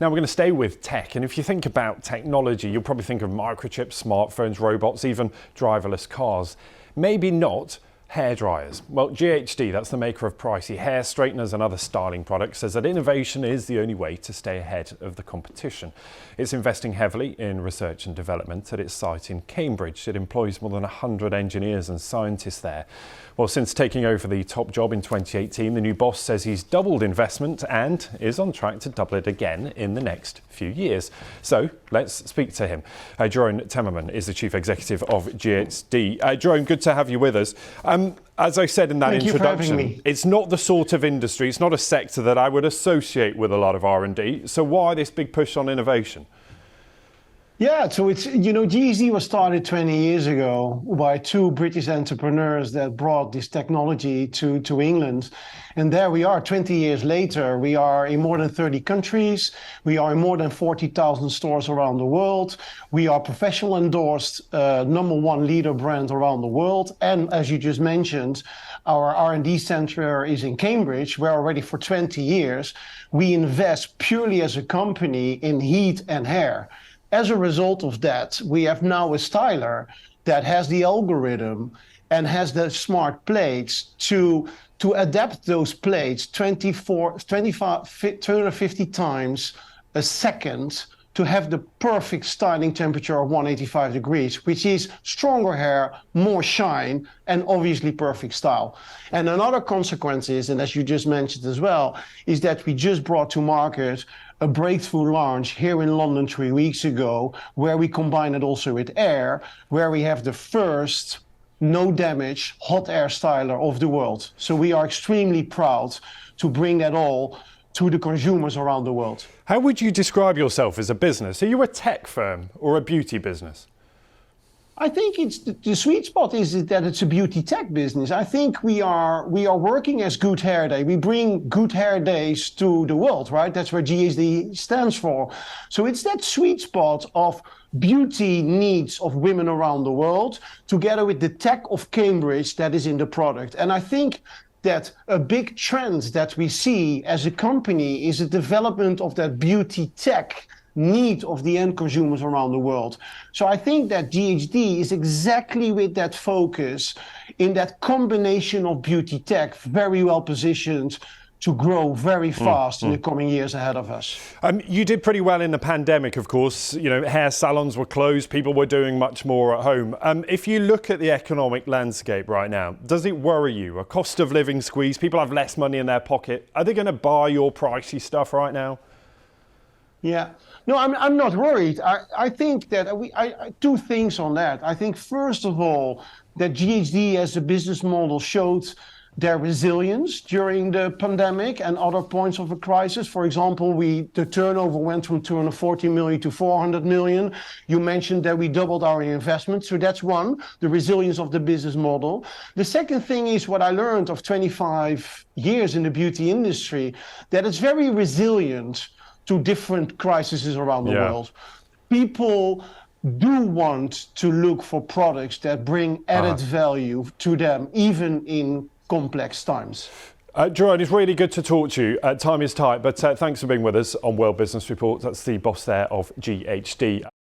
Now we're going to stay with tech, and if you think about technology, you'll probably think of microchips, smartphones, robots, even driverless cars. Maybe not hair dryers. Well, GHD, that's the maker of pricey hair straighteners and other styling products, says that innovation is the only way to stay ahead of the competition. It's investing heavily in research and development at its site in Cambridge. It employs more than 100 engineers and scientists there. Well, since taking over the top job in 2018, the new boss says he's doubled investment and is on track to double it again in the next few years. So let's speak to him. Jeroen Temmerman is the chief executive of GHD. Jeroen, good to have you with us. As I said in that introduction, it's not the sort of industry, it's not a sector that I would associate with a lot of R&D. So why this big push on innovation? Yeah, so it's, GHD was started 20 years ago by two British entrepreneurs that brought this technology to England. And there we are 20 years later. We are in more than 30 countries. We are in more than 40,000 stores around the world. We are professional endorsed #1 leader brand around the world. And as you just mentioned, our R&D center is in Cambridge, where already for 20 years, we invest purely as a company in heat and hair. As a result of that, we have now a styler that has the algorithm and has the smart plates to adapt those plates 250 times a second to have the perfect styling temperature of 185 degrees, which is stronger hair, more shine, and obviously perfect style. And another consequence is, and as you just mentioned as well, is that we just brought to market a breakthrough launch here in London 3 weeks ago, where we combine it also with air, where we have the first no damage hot air styler of the world. So we are extremely proud to bring that all to the consumers around the world. How would you describe yourself as a business? Are you a tech firm or a beauty business? I think it's the sweet spot is that it's a beauty tech business. I think we are working as Good Hair Day. We bring good hair days to the world, right? That's where GHD stands for. So it's that sweet spot of beauty needs of women around the world, together with the tech of Cambridge that is in the product. And I think that a big trend that we see as a company is a development of that beauty tech need of the end consumers around the world. So I think that GHD is exactly with that focus in that combination of beauty tech, very well positioned to grow very fast in the coming years ahead of us. You did pretty well in the pandemic, of course. Hair salons were closed, people were doing much more at home. If you look at the economic landscape right now, does it worry you? A cost of living squeeze, people have less money in their pocket. Are they going to buy your pricey stuff right now? Yeah, no, I'm not worried. I think that two things on that. I think first of all, that GHD as a business model showed their resilience during the pandemic and other points of a crisis. For example, the turnover went from 240 million to 400 million. You mentioned that we doubled our investment. So that's one, the resilience of the business model. The second thing is what I learned of 25 years in the beauty industry, that it's very resilient to different crises around the world. People do want to look for products that bring added value to them, even in complex times. Jeroen, it's really good to talk to you. Time is tight, but thanks for being with us on World Business Report. That's the boss there of GHD.